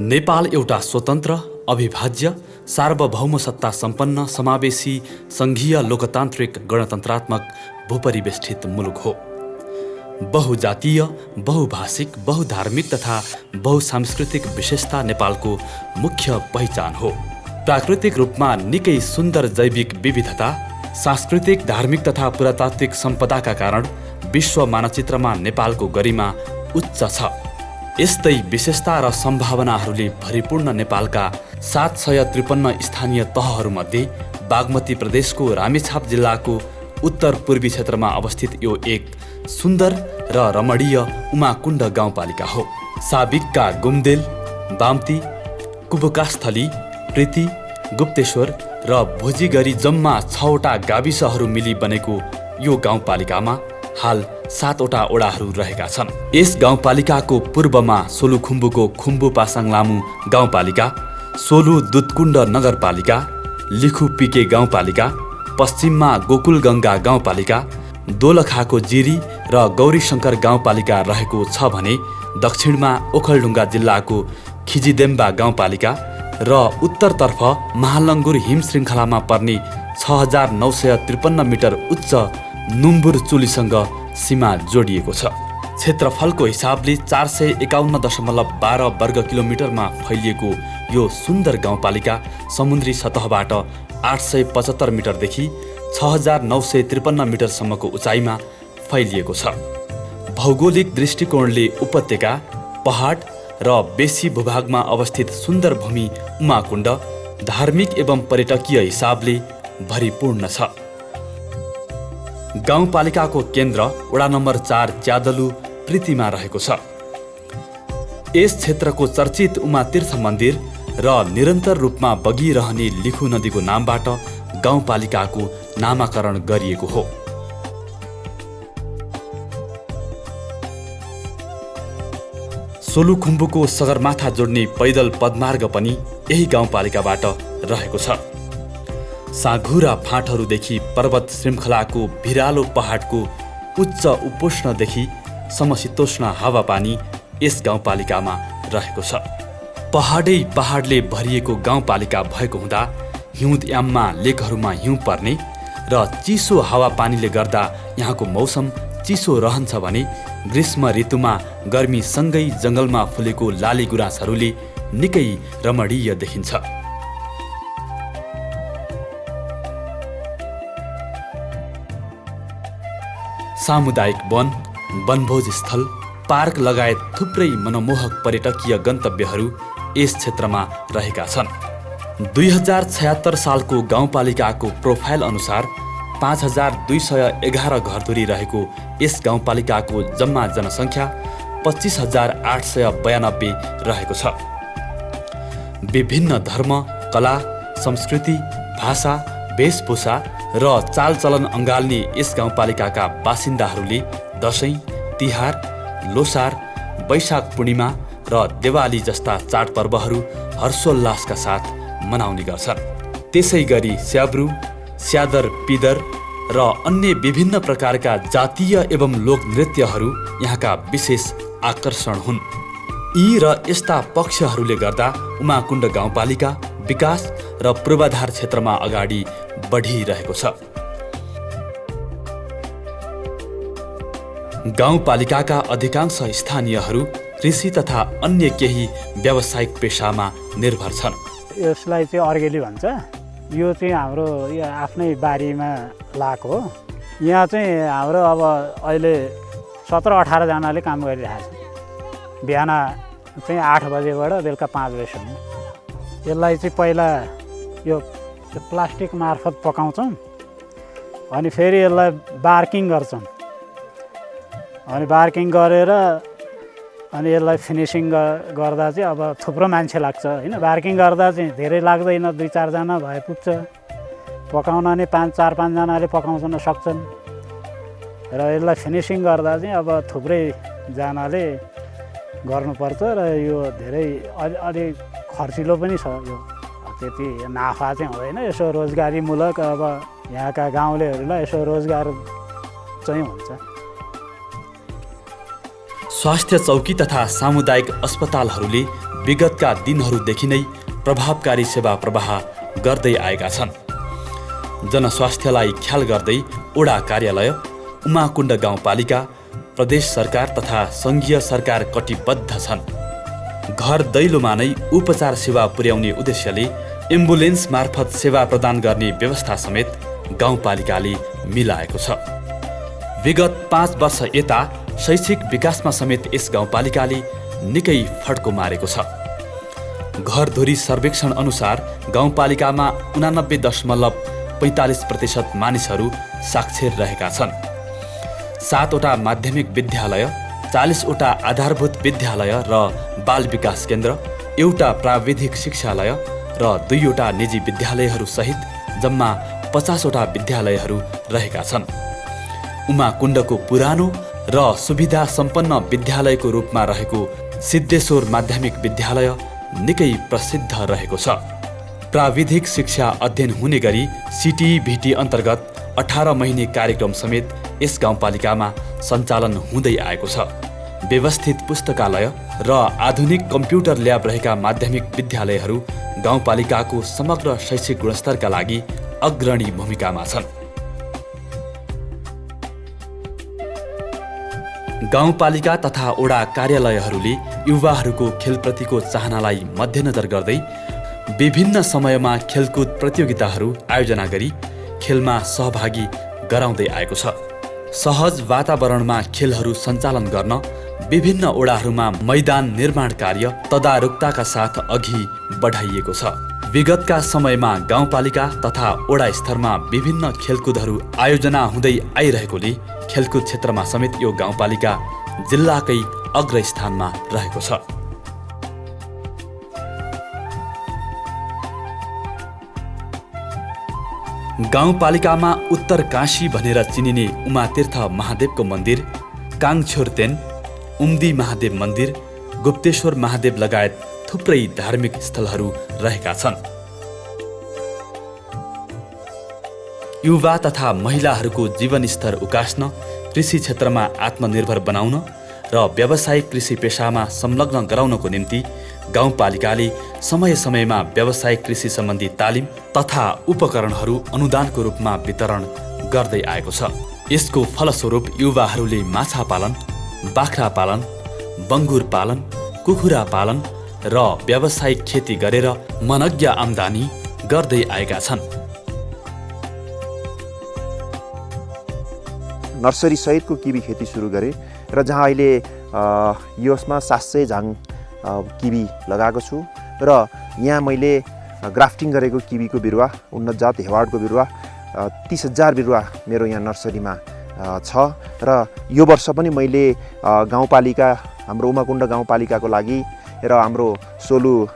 नेपाल एउटा स्वतन्त्र, अविभाज्य, सार्वभौम सत्ता सम्पन्न, समावेशी, सङ्घीय, लोकतान्त्रिक, गणतन्त्रात्मक, भूपरिवेष्टित मुलुक हो। बहुजातीय, बहुभाषिक, बहुधार्मिक तथा बहुसांस्कृतिक विशेषता नेपालको मुख्य पहिचान हो। प्राकृतिक रूपमा निकै सुन्दर जैविक विविधता, सांस्कृतिक, धार्मिक तथा पुरातात्विक सम्पदाका कारण विश्व मानचित्रमा नेपालको गरिमा उच्च छ। यस्तै विशेषता र सम्भावनाहरूले भरिपूर्ण नेपालका 753 स्थानीय तहहरूमध्ये बागमती प्रदेशको रामेछाप जिल्लाको उत्तर पूर्वी क्षेत्रमा अवस्थित यो एक सुन्दर र रमणीय उमाकुण्ड गाउँपालिका हो। साबिकका गुम्देल, बाम्ती, कुबुकास्थली, प्रीति, गुप्तेश्वर र भोजी गरी जम्मा 6वटा गाविसहरू मिली बनेको यो गाउँपालिकामा हाल 7वटा ओडाहरू रहेका छन्। यस गाउँपालिकाको पूर्वमा सोलुखुम्बुको खुम्बु पासाङ लामु गाउँपालिका, सोलु दुधकुण्ड नगरपालिका, लिखुपिके गाउँपालिका, पश्चिममा गोकुलगङ्गा गाउँपालिका, दोलखाको जिरी र गौरीशङ्कर गाउँपालिका रहेको छ भने दक्षिणमा ओखलढुङ्गा जिल्लाको खिजिदेम्बा गाउँपालिका र उत्तरतर्फ महालङ्गुर हिम श्रृङ्खलामा पर्ने 6953 मिटर उच्च नुम्बुर चुलीसँग सीमा जोडिएको छ। क्षेत्रफलको हिसाबले 451.12 वर्ग किलोमिटरमा फैलिएको यो सुन्दर गाउँपालिका समुद्री सतहबाट 875 मिटरदेखि 6953 मिटरसम्मको उचाइमा फैलिएको छ। भौगोलिक दृष्टिकोणले उपत्यका, पहाड र बेसी भूभागमा अवस्थित सुन्दर भूमि उमाकुण्ड धार्मिक एवं पर्यटकीय हिसाबले भरिपूर्ण छ। गाउँपालिकाको केन्द्र वडा नम्बर 4 च्यादलु प्रीतिमा रहेको छ। यस क्षेत्रको चर्चित उमा तीर्थ मन्दिर र निरन्तर रूपमा बगिरहने लिखु नदीको नामबाट गाउँपालिकाको नामाकरण गरिएको हो। सोलुखुम्बुको सगरमाथा जोड्ने पैदल पदमार्ग पनि यही गाउँपालिकाबाट रहेको छ। साँघुरा फाँटहरूदेखि पर्वत श्रृङ्खलाको भिरालो पहाडको उच्च उपोष्णदेखि समशीतोष्ण हावापानी यस गाउँपालिकामा रहेको छ। पहाडै पहाडले भरिएको गाउँपालिका भएको हुँदा हिउँदयाममा लेकहरूमा हिउँ पर्ने र चिसो हावापानीले गर्दा यहाँको मौसम चिसो रहन्छ भने ग्रीष्म ऋतुमा गर्मीसँगै जङ्गलमा फुलेको लाली गुराँसहरूले निकै रमणीय देखिन्छ। सामुदायिक वन, वनभोज स्थल, पार्क लगायत थुप्रै मनमोहक पर्यटकीय गन्तव्यहरू यस क्षेत्रमा रहेका छन्। 2076 सालको गाउँपालिकाको प्रोफाइल अनुसार 5211 घरधुरी रहेको यस गाउँपालिकाको जम्मा जनसङ्ख्या 25892 रहेको छ। विभिन्न धर्म, कला, संस्कृति, भाषा, वेशभूषा र चालचलन अँगाल्ने यस गाउँपालिकाका बासिन्दाहरूले दशैँ, तिहार, लोसार, वैशाख पूर्णिमा र देवाली जस्ता चाडपर्वहरू हर्षोल्लासका साथ मनाउने गर्छन्। त्यसै गरी स्याब्रु, स्यादर पिदर र अन्य विभिन्न प्रकारका जातीय एवं लोकनृत्यहरू यहाँका विशेष आकर्षण हुन्। यी र यस्ता पक्षहरूले गर्दा उमाकुण्ड गाउँपालिका विकास र पूर्वाधार क्षेत्रमा अगाडि बढिरहेको छ। गाउँपालिकाका अधिकांश स्थानीयहरू कृषि तथा अन्य केही व्यावसायिक पेसामा निर्भर छन्। यसलाई चाहिँ अर्गेली भन्छ। यो चाहिँ हाम्रो यो आफ्नै बारीमा लाएको हो। यहाँ चाहिँ हाम्रो अब अहिले 17-18 जनाले काम गरिरहेको छ। बिहान चाहिँ 8 बजेबाट बेलुका 5 बजेसम्म। यसलाई चाहिँ पहिला यो प्लास्टिक मार्फत पकाउँछौँ, अनि फेरि यसलाई बार्किङ गर्छौँ, अनि बार्किङ गरेर अनि यसलाई फिनिसिङ गर्दा चाहिँ अब थुप्रो मान्छे लाग्छ होइन। बार्किङ गर्दा चाहिँ धेरै लाग्दैन, 2-4 जना भए पुग्छ। पकाउन नि 4-5 जनाले पकाउन सक्छन् र यसलाई फिनिसिङ गर्दा चाहिँ अब थुप्रै जनाले गर्नुपर्छ र यो धेरै अलि खर्चिलो पनि छ। यो त्यति नाफा चाहिँ हुँदैन। यसो रोजगारीमूलक अब यहाँका गाउँलेहरूलाई यसो रोजगार चाहिँ हुन्छ। स्वास्थ्य चौकी तथा सामुदायिक अस्पतालहरूले विगतका दिनहरूदेखि नै प्रभावकारी सेवा प्रवाह गर्दै आएका छन्। जनस्वास्थ्यलाई ख्याल गर्दै ओडा कार्यालय, उमाकुण्ड गाउँपालिका, प्रदेश सरकार तथा सङ्घीय सरकार कटिबद्ध छन्। घर दैलोमा नै उपचार सेवा पुर्याउने उद्देश्यले एम्बुलेन्स मार्फत सेवा प्रदान गर्ने व्यवस्था समेत गाउँपालिकाले मिलाएको छ। विगत 5 वर्ष यता शैक्षिक विकासमा समेत यस गाउँपालिकाले निकै फड्को मारेको छ। घरधुरी सर्वेक्षण अनुसार गाउँपालिकामा 89.45% मानिसहरू साक्षर रहेका छन्। 7 वटा माध्यमिक विद्यालय, 40 वटा आधारभूत विद्यालय र बाल विकास केन्द्र, एउटा प्राविधिक शिक्षालय र 2 वटा निजी विद्यालयहरू सहित जम्मा 50 वटा विद्यालयहरू रहेका छन्। उमाकुण्डको पुरानो र सुविधा सम्पन्न विद्यालयको रूपमा रहेको सिद्धेश्वर माध्यमिक विद्यालय निकै प्रसिद्ध रहेको छ। प्राविधिक शिक्षा अध्ययन हुने गरी CTVT अन्तर्गत 18 महिने कार्यक्रम समेत यस गाउँपालिकामा सञ्चालन हुँदै आएको छ। व्यवस्थित पुस्तकालय र आधुनिक कम्प्युटर ल्याब रहेका माध्यमिक विद्यालयहरू गाउँपालिकाको समग्र शैक्षिक गुणस्तरका लागि अग्रणी भूमिकामा छन्। गाउँपालिका तथा ओडा कार्यालयहरूले युवाहरूको खेलप्रतिको चाहनालाई मध्यनजर गर्दै विभिन्न समयमा खेलकुद प्रतियोगिताहरू आयोजना गरी खेलमा सहभागी गराउँदै आएको छ। सहज वातावरणमा खेलहरू सञ्चालन गर्न विभिन्न ओडाहरूमा मैदान निर्माण कार्य तदारुकताका साथ अघि बढाइएको छ। विगतका समयमा गाउँपालिका तथा ओडा स्तरमा विभिन्न खेलकुदहरू आयोजना हुँदै आइरहेकोले खेलकुद क्षेत्रमा समेत यो गाउँपालिका जिल्लाकै अग्रस्थानमा रहेको छ। गाउँपालिकामा उत्तर काशी भनेर चिनिने उमातीर्थ महादेवको मन्दिर, काङछोरतेन, उम्दी महादेव मन्दिर, गुप्तेश्वर महादेव लगायत थुप्रै धार्मिक स्थलहरू रहेका छन्। युवा तथा महिलाहरूको जीवनस्तर उकास्न, कृषि क्षेत्रमा आत्मनिर्भर बनाउन र व्यावसायिक कृषि पेशामा संलग्न गराउनको निम्ति गाउँपालिकाले समय समयमा व्यावसायिक कृषि सम्बन्धी तालिम तथा उपकरणहरू अनुदानको रूपमा वितरण गर्दै आएको छ। यसको फलस्वरूप युवाहरूले माछा पालन, बाख्रा पालन, बङ्गुर पालन, कुखुरा पालन र व्यावसायिक खेती गरेर मनज्ञ आम्दानी गर्दै आएका छन्। नर्सरी सहितको किवी खेती सुरु गरे र जहाँ अहिले यसमा 700 झाङ किवी लगाएको छु र यहाँ मैले ग्राफ्टिङ गरेको किवीको बिरुवा, उन्नत जात हेवार्डको बिरुवा 30,000 बिरुवा मेरो यहाँ नर्सरीमा छ र यो वर्ष पनि मैले गाउँपालिका, हाम्रो उमाकुण्ड गाउँपालिकाको लागि र हाम्रो सोलु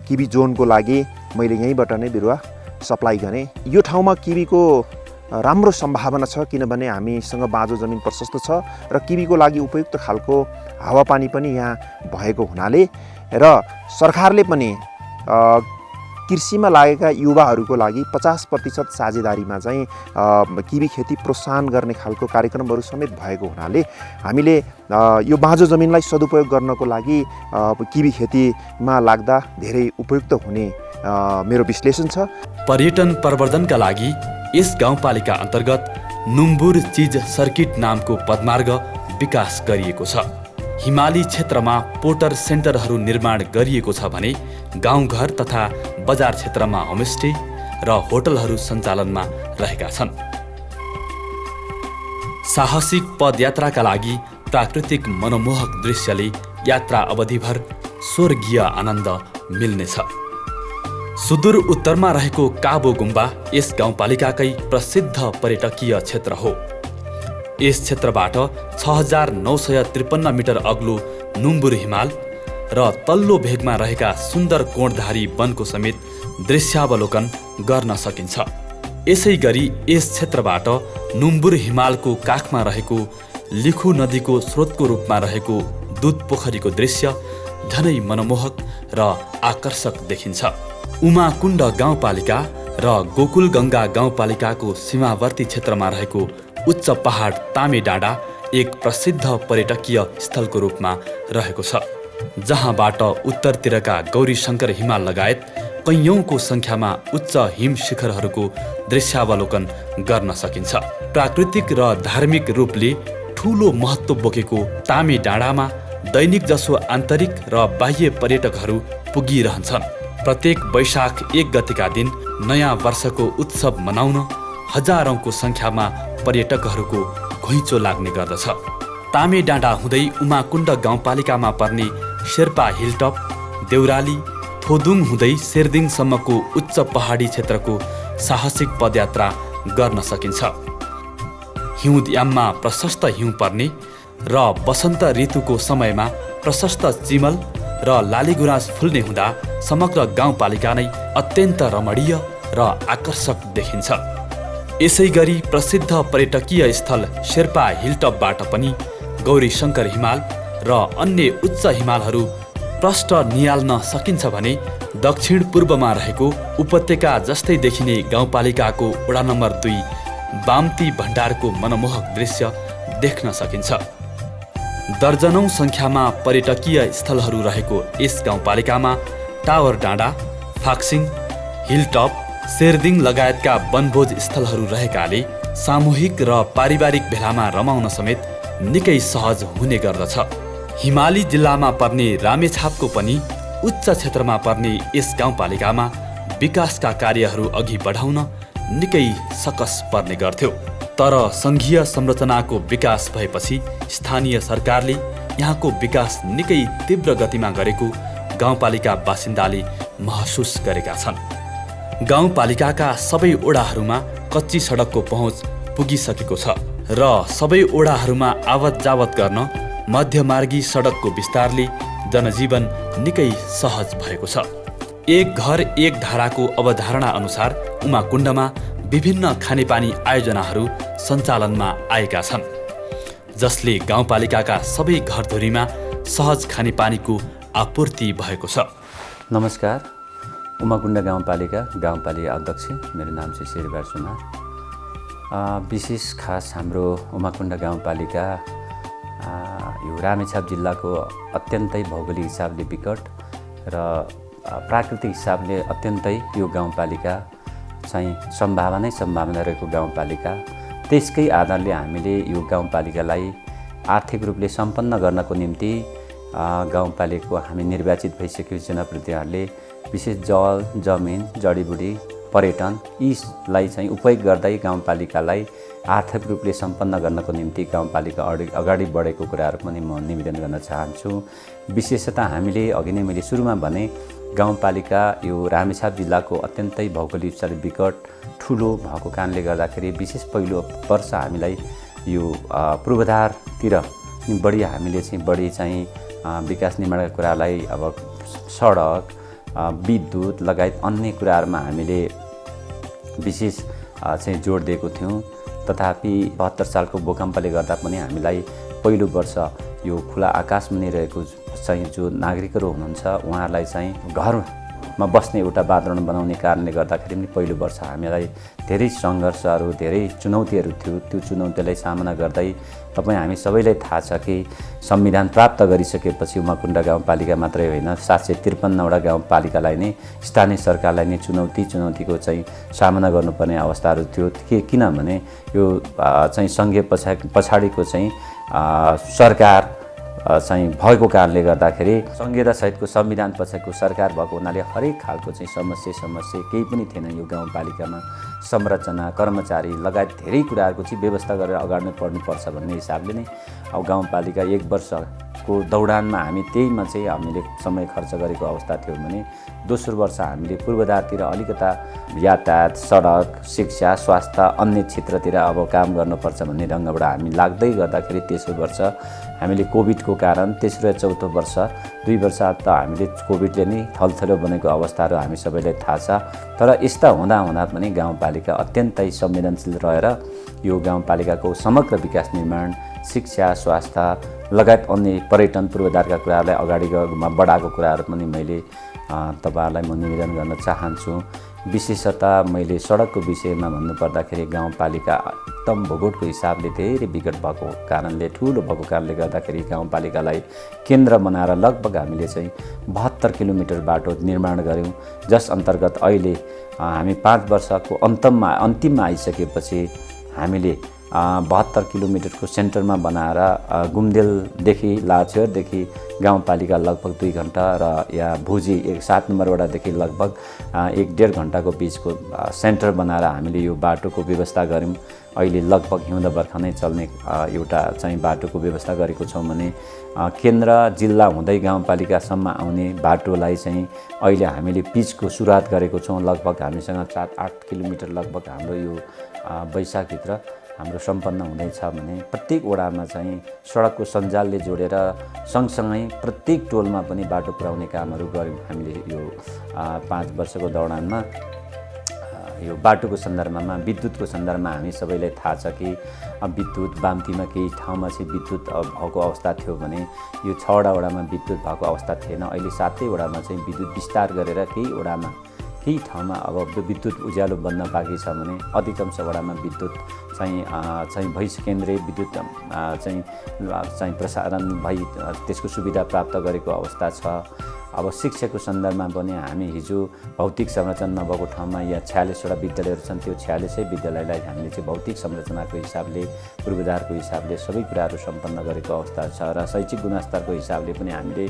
किवी जोनको लागि मैले यहीँबाट नै बिरुवा सप्लाई गरेँ। यो ठाउँमा किवीको राम्रो सम्भावना छ किनभने हामीसँग बाँझो जमिन प्रशस्त छ र किवीको लागि उपयुक्त खालको हावापानी पनि यहाँ भएको हुनाले र सरकारले पनि कृषिमा लागेका युवाहरूको लागि 50% साझेदारीमा चाहिँ किवी खेती प्रोत्साहन गर्ने खालको कार्यक्रमहरू समेत भएको हुनाले हामीले यो बाँझो जमिनलाई सदुपयोग गर्नको लागि किवी खेतीमा लाग्दा धेरै उपयुक्त हुने मेरो विश्लेषण छ। पर्यटन प्रवर्धनका लागि यस गाउँपालिका अन्तर्गत नुम्बुर चिज सर्किट नामको पदमार्ग विकास गरिएको छ। हिमाली क्षेत्रमा पोर्टर सेन्टरहरू निर्माण गरिएको छ भने गाउँघर तथा बजार क्षेत्रमा होमस्टे र होटलहरू सञ्चालनमा रहेका छन्। साहसिक पदयात्राका लागि प्राकृतिक मनमोहक दृश्यले यात्रा अवधिभर स्वर्गीय आनन्द मिल्नेछ। सुदूर उत्तरमा रहेको काबो गुम्बा यस गाउँपालिकाकै प्रसिद्ध पर्यटकीय क्षेत्र हो। यस क्षेत्रबाट 6,953 मिटर अग्लो नुम्बुर हिमाल र तल्लो भेगमा रहेका सुन्दर कोणधारी वनको समेत दृश्यावलोकन गर्न सकिन्छ। यसै गरी यस क्षेत्रबाट नुम्बुर हिमालको काखमा रहेको लिखु नदीको स्रोतको रूपमा रहेको दुध पोखरीको दृश्य झनै मनमोहक र आकर्षक देखिन्छ। उमाकुण्ड गाउँपालिका र गोकुल गङ्गा गाउँपालिकाको सीमावर्ती क्षेत्रमा रहेको उच्च पहाड तामे डाँडा एक प्रसिद्ध पर्यटकीय स्थलको रूपमा रहेको छ, जहाँबाट उत्तरतिरका गौरीशङ्कर हिमाल लगायत कैयौँको सङ्ख्यामा उच्च हिम शिखरहरूको दृश्यावलोकन गर्न सकिन्छ। प्राकृतिक र धार्मिक रूपले ठूलो महत्त्व बोकेको तामे डाँडामा दैनिक जसो आन्तरिक र बाह्य पर्यटकहरू पुगिरहन्छन्। प्रत्येक वैशाख 1 गतेका दिन नयाँ वर्षको उत्सव मनाउन हजारौंको सङ्ख्यामा पर्यटकहरूको घुइँचो लाग्ने गर्दछ। तामे डाँडा हुँदै उमाकुण्ड गाउँपालिकामा पर्ने शेर्पा हिलटप, देउराली, थोदुङ हुँदै सेर्दिङसम्मको उच्च पहाडी क्षेत्रको साहसिक पदयात्रा गर्न सकिन्छ। हिउँदयाममा प्रशस्त हिउँ पर्ने र वसन्त ऋतुको समयमा प्रशस्त चिमल र लालीगुराँस फुल्ने हुँदा समग्र गाउँपालिका नै अत्यन्त रमणीय र आकर्षक देखिन्छ। यसै गरी प्रसिद्ध पर्यटकीय स्थल शेर्पा हिलटपबाट पनि गौरीशङ्कर हिमाल र अन्य उच्च हिमालहरू प्रष्ट निहाल्न सकिन्छ भने दक्षिण पूर्वमा रहेको उपत्यका जस्तै देखिने गाउँपालिकाको वडा नम्बर 2 बाम्ती भण्डारको मनमोहक दृश्य देख्न सकिन्छ। दर्जनौं सङ्ख्यामा पर्यटकीय स्थलहरू रहेको यस गाउँपालिकामा टावर डाँडा, फाक्सिङ, हिलटप, सेर्दिङ लगायतका वनभोज स्थलहरू रहेकाले सामूहिक र पारिवारिक भेलामा रमाउन समेत निकै सहज हुने गर्दछ। हिमाली जिल्लामा पर्ने रामेछापको पनि उच्च क्षेत्रमा पर्ने यस गाउँपालिकामा विकासका कार्यहरू अघि बढाउन निकै सकस पर्ने गर्थ्यो। तर सङ्घीय संरचनाको विकास भएपछि स्थानीय सरकारले यहाँको विकास निकै तीव्र गतिमा गरेको गाउँपालिका बासिन्दाले महसुस गरेका छन्। गाउँपालिकाका सबै ओडाहरूमा कच्ची सडकको पहुँच पुगिसकेको छ र सबै ओडाहरूमा आवत जावत गर्न मध्यमार्गी सडकको विस्तारले जनजीवन निकै सहज भएको छ। एक घर एक धाराको अवधारणा अनुसार उमाकुण्डमा विभिन्न खानेपानी आयोजनाहरू सञ्चालनमा आएका छन्, जसले गाउँपालिकाका सबै घरधुरीमा सहज खानेपानीको आपूर्ति भएको छ। नमस्कार, उमाकुण्ड गाउँपालिका अध्यक्ष, मेरो नाम चाहिँ शेरबहादुर सुनार। विशेष खास हाम्रो उमाकुण्ड गाउँपालिका यो रामेछाप जिल्लाको अत्यन्तै भौगोलिक हिसाबले विकट र प्राकृतिक हिसाबले अत्यन्तै यो गाउँपालिका चाहिँ सम्भावना रहेको गाउँपालिका। त्यसकै आधारले हामीले यो गाउँपालिकालाई आर्थिक रूपले सम्पन्न गर्नको निम्ति गाउँपालिकाको हामी निर्वाचित भइसकेको जनप्रतिनिधिहरूले विशेष जल, जमिन, जडीबुटी, पर्यटन यीलाई चाहिँ उपयोग गर्दै गाउँपालिकालाई आर्थिक रूपले सम्पन्न गर्नको निम्ति गाउँपालिका अगाडि बढेको कुराहरू पनि म निवेदन गर्न चाहन्छु। विशेषतः हामीले अघि नै मैले सुरुमा भने गाउँपालिका यो रामेछाप जिल्लाको अत्यन्तै भौगोलिक हिसाबले विकट ठुलो भएको कारणले गर्दाखेरि विशेष पहिलो वर्ष हामीलाई यो पूर्वाधारतिर बढी हामीले चाहिँ विकास निर्माणका कुरालाई अब सडक, विद्युत लगायत अन्य कुराहरूमा हामीले विशेष चाहिँ जोड दिएको थियौँ। तथापि 72 सालको भूकम्पले गर्दा पनि हामीलाई पहिलो वर्ष यो खुला आकाशमुनि रहेको चाहिँ जो नागरिकहरू हुनुहुन्छ उहाँहरूलाई चाहिँ घरमा बस्ने एउटा वातावरण बनाउने कारणले गर्दाखेरि पनि पहिलो वर्ष हामीलाई धेरै सङ्घर्षहरू, धेरै चुनौतीहरू थियो। त्यो चुनौतीलाई सामना गर्दै हामी सबैलाई थाहा छ कि संविधान प्राप्त गरिसकेपछि उमाकुण्ड गाउँपालिका मात्रै होइन 753वटा गाउँपालिकालाई नै स्थानीय सरकारलाई नै चुनौतीको चाहिँ सामना गर्नुपर्ने अवस्थाहरू थियो। किनभने यो चाहिँ सङ्घीय पछाडिको चाहिँ सरकार चाहिँ भएको कारणले गर्दाखेरि संहिता सहितको संविधान पछाडिको सरकार भएको हुनाले हरेक खालको चाहिँ समस्या केही पनि थिएन। यो गाउँपालिकामा संरचना, कर्मचारी लगायत धेरै कुराहरूको चाहिँ व्यवस्था गरेर अगाडि पर्नुपर्छ भन्ने हिसाबले नै अब गाउँपालिका 1 वर्षको दौडानमा हामी त्यहीमा चाहिँ हामीले समय खर्च गरेको अवस्था थियो भने दोस्रो वर्ष हामीले पूर्वाधारतिर अलिकता यातायात, सडक, शिक्षा, स्वास्थ्य अन्य क्षेत्रतिर अब काम गर्नुपर्छ भन्ने ढङ्गबाट हामी लाग्दै गर्दाखेरि तेस्रो वर्ष हामीले कोभिडको कारण तेस्रो र चौथो वर्ष 2 वर्ष त हामीले कोभिडले नै थलथलो बनेको अवस्थाहरू हामी सबैलाई थाहा छ। तर यस्ता हुँदा पनि गाउँपालिका अत्यन्तै संवेदनशील रहेर यो गाउँपालिकाको समग्र विकास निर्माण, शिक्षा, स्वास्थ्य लगायत अन्य पर्यटन पूर्वाधारका कुराहरूलाई अगाडि बढाएको कुराहरू पनि मैले तपाईहरुलाई म निवेदन गर्न चाहन्छु। विशेषतः मैले सडकको विषयमा भन्नुपर्दाखेरि गाउँपालिका एकदम भूगोलको हिसाबले धेरै विकट भएको कारणले ठुलो भएको कारणले गर्दाखेरि गाउँपालिकालाई केन्द्र बनाएर लगभग हामीले चाहिँ 72 किलोमिटर बाटो निर्माण गऱ्यौँ, जस अन्तर्गत अहिले हामी 5 वर्षको अन्तिममा आइसकेपछि हामीले 72 किलोमिटरको सेन्टरमा बनाएर गुम्देलदेखि लाछेरदेखि गाउँपालिका लगभग 2 घन्टा र यहाँ भुजी 7 नम्बर वडादेखि लगभग 1-1.5 घन्टाको बिचको सेन्टर बनाएर हामीले यो बाटोको व्यवस्था गऱ्यौँ। अहिले लगभग हिउँद बर्खा नै चल्ने एउटा चाहिँ बाटोको व्यवस्था गरेको छौँ भने केन्द्र जिल्ला हुँदै गाउँपालिकासम्म आउने बाटोलाई चाहिँ अहिले हामीले पिचको सुरुवात गरेको छौँ। लगभग हामीसँग 7-8 किलोमिटर लगभग हाम्रो यो वैशाखभित्र हाम्रो सम्पन्न हुँदैछ भने प्रत्येक वडामा चाहिँ सडकको सञ्जालले जोडेर सँगसँगै प्रत्येक टोलमा पनि बाटो पुर्याउने कामहरू गऱ्यौँ हामीले यो 5 वर्षको दौरानमा। यो बाटोको सन्दर्भमा विद्युतको सन्दर्भमा हामी सबैलाई थाहा छ कि विद्युत बाम्तीमा केही ठाउँमा चाहिँ विद्युत भएको अवस्था थियो भने यो 6वटा वडामा विद्युत भएको अवस्था थिएन। अहिले 7 वडामा चाहिँ विद्युत विस्तार गरेर केही ठाउँमा अब विद्युत उज्यालो बन्न बाँकी छ भने अधिकांश वडामा विद्युत चाहिँ केन्द्रीय विद्युत चाहिँ प्रसारण भई त्यसको सुविधा प्राप्त गरेको अवस्था छ। अब शिक्षाको सन्दर्भमा पनि हामी हिजो भौतिक संरचना नभएको ठाउँमा यहाँ 46वटा विद्यालयहरू छन्, त्यो 46 विद्यालयलाई हामीले चाहिँ भौतिक संरचनाको हिसाबले पूर्वाधारको हिसाबले सबै कुराहरू सम्पन्न गरेको अवस्था छ र शैक्षिक गुणस्तरको हिसाबले पनि हामीले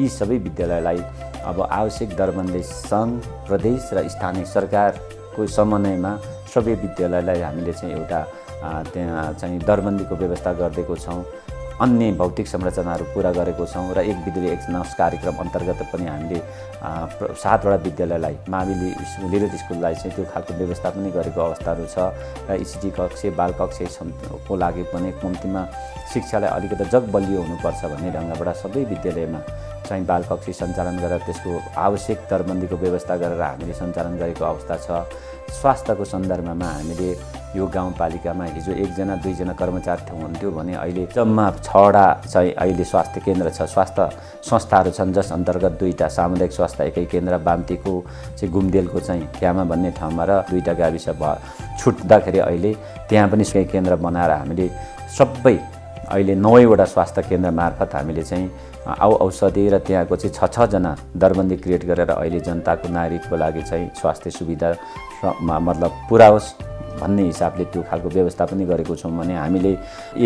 यी सबै विद्यालयलाई अब आवश्यक दरबन्दी सङ्घ, प्रदेश र स्थानीय सरकारको समन्वयमा सबै विद्यालयलाई हामीले चाहिँ एउटा त्यहाँ चाहिँ दरबन्दीको व्यवस्था गरिदिएको छौँ। अन्य भौतिक संरचनाहरू पुरा गरेको छौँ र एक विद्यालय एक नस कार्यक्रम अन्तर्गत पनि हामीले 7वटा विद्यालयलाई माविली लिरत स्कुललाई चाहिँ त्यो खालको व्यवस्था पनि गरेको अवस्थाहरू छ र ECD कक्ष बाल कक्षको लागि पनि कम्तीमा शिक्षालाई अलिकति जग बलियो हुनुपर्छ भन्ने ढङ्गबाट सबै विद्यालयमा चाहिँ बाल कक्ष सञ्चालन गरेर त्यसको आवश्यक दरबन्दीको व्यवस्था गरेर हामीले सञ्चालन गरेको अवस्था छ। स्वास्थ्यको सन्दर्भमा हामीले यो गाउँपालिकामा हिजो 1-2 कर्मचारी हुन्थ्यो भने अहिले जम्मा 6वटा चाहिँ अहिले स्वास्थ्य केन्द्र छ, स्वास्थ्य संस्थाहरू छन्, जस अन्तर्गत 2टा सामुदायिक स्वास्थ्य एकै केन्द्र बाम्तीको चाहिँ गुम्देलको चाहिँ क्यामा भन्ने ठाउँमा र 2टा गाविस छुट्दाखेरि अहिले त्यहाँ पनि केही केन्द्र बनाएर हामीले सबै अहिले 9वटा स्वास्थ्य केन्द्र मार्फत हामीले चाहिँ औषधि र त्यहाँको चाहिँ 6 जना दरबन्दी क्रिएट गरेर अहिले जनताको नागरिकको लागि चाहिँ स्वास्थ्य सुविधा मतलब पुरा होस् भन्ने हिसाबले त्यो खालको व्यवस्था पनि गरेको छौँ भने हामीले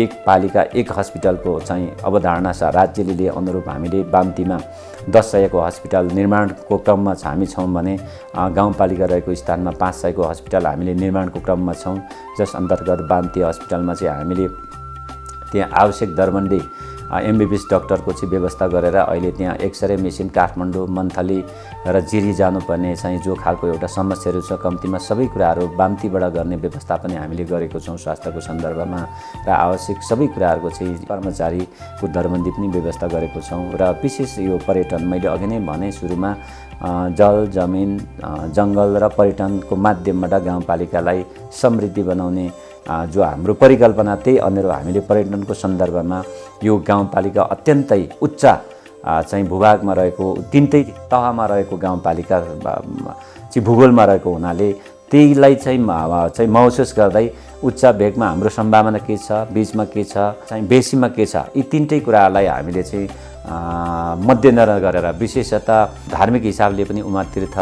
एक पालिका एक हस्पिटलको चाहिँ अवधारणा छ राज्यले लिए अनुरूप हामीले बाम्तीमा 1000को हस्पिटल निर्माणको क्रममा हामी छौँ भने गाउँपालिका रहेको स्थानमा 500को हस्पिटल हामीले निर्माणको क्रममा छौँ, जस अन्तर्गत बाम्ती हस्पिटलमा चाहिँ हामीले त्यहाँ आवश्यक दरबन्दी MBBS डाक्टरको चाहिँ व्यवस्था गरेर अहिले त्यहाँ एक्सरे मेसिन काठमाडौँ, मन्थली र जिरी जानुपर्ने चाहिँ जो खालको एउटा समस्याहरू छ कम्तीमा सबै कुराहरू बाम्तीबाट गर्ने व्यवस्था पनि हामीले गरेको छौँ स्वास्थ्यको सन्दर्भमा र आवश्यक सबै कुराहरूको चाहिँ कर्मचारीको दरबन्दी पनि व्यवस्था गरेको छौँ। र विशेष यो पर्यटन मैले अघि नै भने सुरुमा जल जमिन जङ्गल र पर्यटनको माध्यमबाट गाउँपालिकालाई समृद्धि बनाउने जो हाम्रो परिकल्पना त्यही अनुरूप हामीले पर्यटनको सन्दर्भमा यो गाउँपालिका अत्यन्तै उच्च चाहिँ भूभागमा रहेको 3टै तहमा रहेको गाउँपालिका चाहिँ भूगोलमा रहेको हुनाले त्यहीलाई चाहिँ महसुस गर्दै उच्च भेगमा हाम्रो सम्भावना के छ, बीचमा के छ, चाहिँ बेसीमा के छ, यी 3टै कुराहरूलाई हामीले चाहिँ मध्यनजर गरेर विशेषतः धार्मिक हिसाबले पनि उमा तीर्थ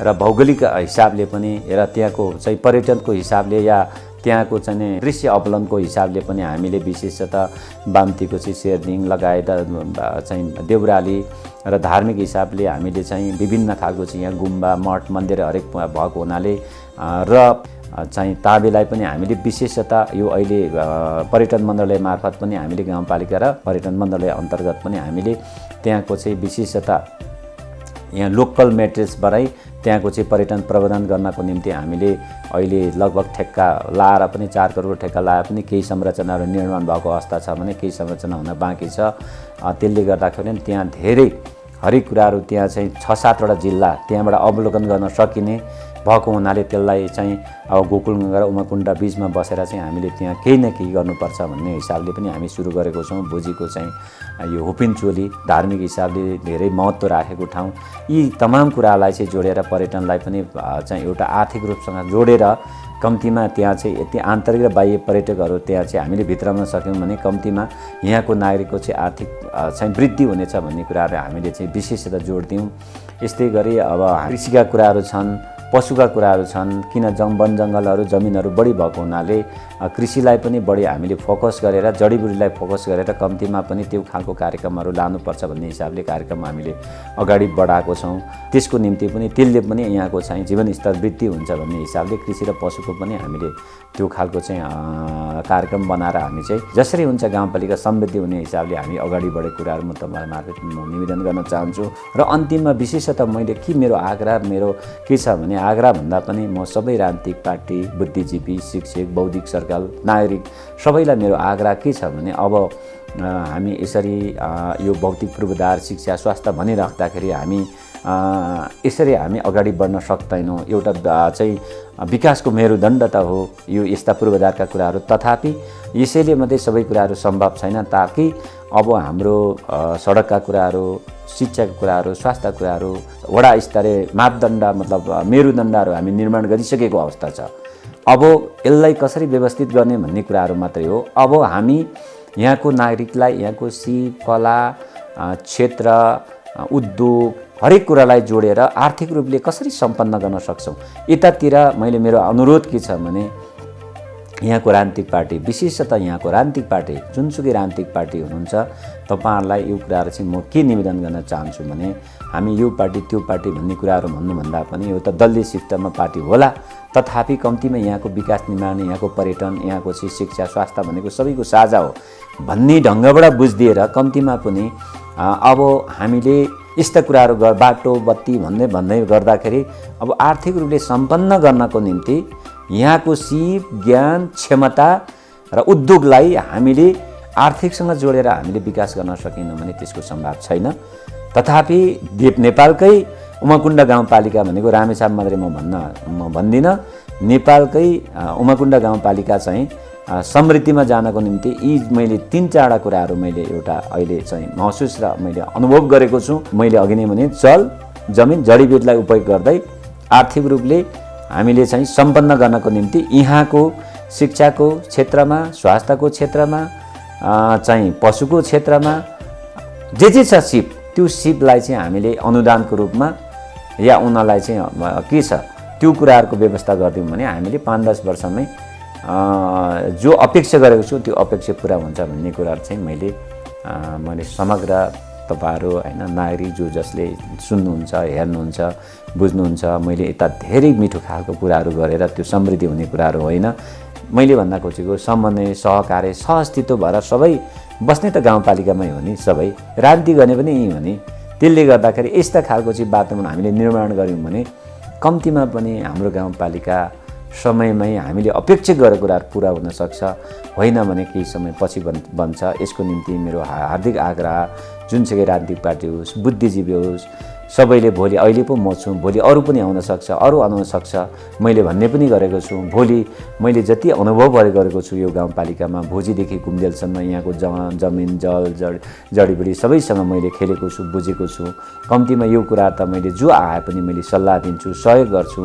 र भौगोलिक हिसाबले पनि र त्यहाँको चाहिँ पर्यटनको हिसाबले या त्यहाँको चाहिँ दृश्य अवलम्बनको हिसाबले पनि हामीले विशेषतः बाम्तीको चाहिँ शेरडिङ लगायत चाहिँ देउराली र धार्मिक हिसाबले हामीले चाहिँ विभिन्न खालको चाहिँ यहाँ गुम्बा मठ मन्दिर हरेक भएको हुनाले र चाहिँ ताबेलाई पनि हामीले विशेषतः यो अहिले पर्यटन मन्त्रालय मार्फत पनि हामीले गाउँपालिका र पर्यटन मन्त्रालय अन्तर्गत पनि हामीले त्यहाँको चाहिँ विशेषतः यहाँ लोकल मेटेरियल्सबाटै त्यहाँको चाहिँ पर्यटन प्रबन्धन गर्नको निम्ति हामीले अहिले लगभग ठेक्का लाएर पनि 4 करोड ठेक्का लाएर पनि केही संरचनाहरू निर्माण भएको अवस्था छ भने केही संरचना हुन बाँकी छ। त्यसले गर्दाखेरि त्यहाँ धेरै हरेक कुराहरू त्यहाँ चाहिँ 6-7वटा जिल्ला त्यहाँबाट अवलोकन गर्न सकिने भएको हुनाले त्यसलाई चाहिँ अब गोकुलगङ्गा र उमाकुण्ड बिचमा बसेर चाहिँ हामीले त्यहाँ केही न केही गर्नुपर्छ भन्ने हिसाबले पनि हामी सुरु गरेको छौँ। भोजीको चाहिँ यो हुपिनचोली धार्मिक हिसाबले धेरै महत्त्व राखेको ठाउँ, यी तमाम कुरालाई चाहिँ जोडेर पर्यटनलाई पनि चाहिँ एउटा आर्थिक रूपसँग जोडेर कम्तीमा त्यहाँ चाहिँ यति आन्तरिक र बाह्य पर्यटकहरू त्यहाँ चाहिँ हामीले भित्राउन सक्यौँ भने कम्तीमा यहाँको नागरिकको चाहिँ आर्थिक चाहिँ वृद्धि हुनेछ भन्ने कुराहरू हामीले चाहिँ विशेषतः जोड दियौँ। यस्तै गरी अब कृषिका कुराहरू छन्, पशुका कुराहरू छन्, किन वन जङ्गलहरू जमिनहरू बढी भएको हुनाले कृषिलाई पनि बढी हामीले फोकस गरेर जडीबुटीलाई फोकस गरेर कम्तीमा पनि त्यो खालको कार्यक्रमहरू लानुपर्छ भन्ने हिसाबले कार्यक्रम हामीले अगाडि बढाएको छौँ। त्यसको निम्ति पनि त्यसले पनि यहाँको चाहिँ जीवनस्तर वृद्धि हुन्छ भन्ने हिसाबले कृषि र पशुको पनि हामीले त्यो खालको चाहिँ कार्यक्रम बनाएर हामी चाहिँ जसरी हुन्छ गाउँपालिका समृद्धि हुने हिसाबले हामी अगाडि बढेको कुराहरू म तपाईँ मार्फत म निवेदन गर्न चाहन्छु। र अन्तिममा विशेषतः मैले मेरो आग्रह के छ भने आग्रह भन्दा पनि म सबै राजनीतिक पार्टी, बुद्धिजीवी, शिक्षक, बौद्धिक सर्कल, नागरिक सबैलाई मेरो आग्रह के छ भने अब हामी यसरी यो भौतिक पूर्वाधार, शिक्षा, स्वास्थ्य भनिराख्दाखेरि हामी यसरी हामी अगाडि बढ्न सक्दैनौँ। एउटा चाहिँ विकासको मेरुदण्ड त हो यो यस्ता पूर्वाधारका कुराहरू, तथापि यसैले मात्रै सबै कुराहरू सम्भव छैन। ताकि अब हाम्रो सडकका कुराहरू, शिक्षाका कुराहरू, स्वास्थ्यका कुराहरू, वडा स्तरीय मापदण्ड मतलब मेरुदण्डहरू हामी निर्माण गरिसकेको अवस्था छ। अब यसलाई कसरी व्यवस्थित गर्ने भन्ने कुराहरू मात्रै हो। अब हामी यहाँको नागरिकलाई यहाँको सिप, कला, क्षेत्र, उद्योग हरेक कुरालाई जोडेर आर्थिक रूपले कसरी सम्पन्न गर्न सक्छौँ, यतातिर मेरो अनुरोध के छ भने यहाँको राजनीतिक पार्टी, विशेषतः यहाँको राजनीतिक पार्टी, जुनसुकै राजनीतिक पार्टी हुनुहुन्छ, तपाईँहरूलाई यो कुराहरू चाहिँ म के निवेदन गर्न चाहन्छु भने हामी यो पार्टी त्यो पार्टी भन्ने कुराहरू भन्नुभन्दा पनि एउटा दलीय सिस्टममा पार्टी होला, तथापि कम्तीमा यहाँको विकास निर्माण, यहाँको पर्यटन, यहाँको चाहिँ शिक्षा, स्वास्थ्य भनेको सबैको साझा हो भन्ने ढङ्गबाट बुझिदिएर कम्तीमा पनि अब हामीले यस्ता कुराहरू बाटो, बत्ती भन्दै गर्दाखेरि अब आर्थिक रूपले सम्पन्न गर्नको निम्ति यहाँको सिप, ज्ञान, क्षमता र उद्योगलाई हामीले आर्थिकसँग जोडेर हामीले विकास गर्न सकेनौँ भने त्यसको सम्भव छैन। तथापि नेपालकै उमाकुण्ड गाउँपालिका भनेको रामेछाप मात्रै म भन्दिनँ, नेपालकै उमाकुण्ड गाउँपालिका चाहिँ समृद्धिमा जानको निम्ति यी मैले 3-4 कुराहरू मैले एउटा अहिले चाहिँ महसुस र मैले अनुभव गरेको छु। मैले अघि नै भने जल, जमिन, जडीबुटीलाई उपयोग गर्दै आर्थिक रूपले हामीले चाहिँ सम्पन्न गर्नको निम्ति यहाँको शिक्षाको क्षेत्रमा, स्वास्थ्यको क्षेत्रमा, चाहिँ पशुको क्षेत्रमा जे छ सिप, त्यो सिपलाई चाहिँ हामीले अनुदानको रूपमा या उनीहरूलाई चाहिँ के छ त्यो कुराहरूको व्यवस्था गरिदियौँ भने हामीले 5-10 वर्षमै जो अपेक्षा गरेको छु त्यो अपेक्षा पुरा हुन्छ भन्ने कुराहरू चाहिँ मैले समग्र तपाईँहरू होइन नागरिक जो जसले सुन्नुहुन्छ, हेर्नुहुन्छ, बुझ्नुहुन्छ, मैले यता धेरै मिठो खालको कुराहरू गरेर त्यो समृद्धि हुने कुराहरू होइन। मैले भन्न खोजेको समन्वय, सहकार्य, सहअस्तित्व भएर सबै बस्ने त गाउँपालिकामै हो नि, सबै राजनीति गर्ने पनि यहीँ हो नि। त्यसले गर्दाखेरि यस्ता खालको चाहिँ वातावरण हामीले निर्माण गऱ्यौँ भने कम्तीमा पनि हाम्रो गाउँपालिका समयमै हामीले अपेक्षा गरेको कुराहरू पुरा हुन सक्छ, होइन भने केही समय पछि बन्छ। यसको निम्ति मेरो हार्दिक आग्रह जुनसुकै राजनीतिक पार्टी होस्, बुद्धिजीवी होस्, सबैले भोलि अहिले पो म छु, भोलि अरू पनि आउन सक्छ, अरू आउन सक्छ, मैले भन्ने पनि गरेको छु। भोलि मैले जति अनुभव गरेको छु यो गाउँपालिकामा भोजीदेखि घुम्देलसम्म यहाँको जमिन, जल, जडीबुटी सबैसँग मैले खेलेको छु, बुझेको छु। कम्तीमा यो कुरा त मैले जो आए पनि मैले सल्लाह दिन्छु, सहयोग गर्छु।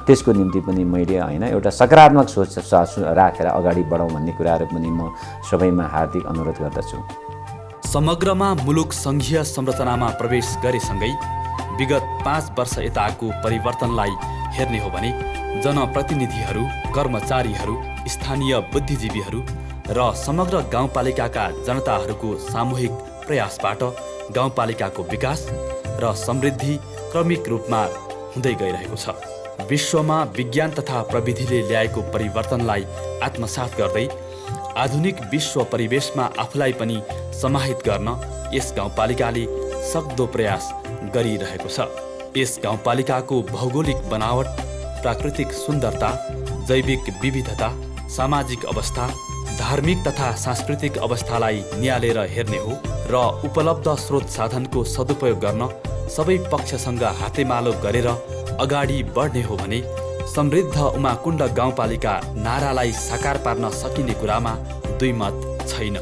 त्यसको निम्ति पनि मैले होइन एउटा सकारात्मक सोच राखेर अगाडि बढाउँ भन्ने कुराहरू पनि म सबैमा हार्दिक अनुरोध गर्दछु। समग्रमा मुलुक सङ्घीय संरचनामा प्रवेश गरेसँगै विगत 5 वर्ष यताको परिवर्तनलाई हेर्ने हो भने जनप्रतिनिधिहरू, कर्मचारीहरू, स्थानीय बुद्धिजीवीहरू र समग्र गाउँपालिकाका जनताहरूको सामूहिक प्रयासबाट गाउँपालिकाको विकास र समृद्धि क्रमिक रूपमा हुँदै गइरहेको छ। विश्वमा विज्ञान तथा प्रविधिले ल्याएको परिवर्तनलाई आत्मसात गर्दै आधुनिक विश्व परिवेशमा आफूलाई पनि समाहित गर्न यस गाउँपालिकाले सक्दो प्रयास गरिरहेको छ। यस गाउँपालिकाको भौगोलिक बनावट, प्राकृतिक सुन्दरता, जैविक विविधता, सामाजिक अवस्था, धार्मिक तथा सांस्कृतिक अवस्थालाई नियालेर हेर्ने हो र उपलब्ध स्रोत साधनको सदुपयोग गर्न सबै पक्षसँग हातेमालो गरेर अगाडि बढ्ने हो भने समृद्ध उमाकुण्ड गाउँपालिका नारालाई साकार पार्न सकिने कुरामा दुई मत छैन।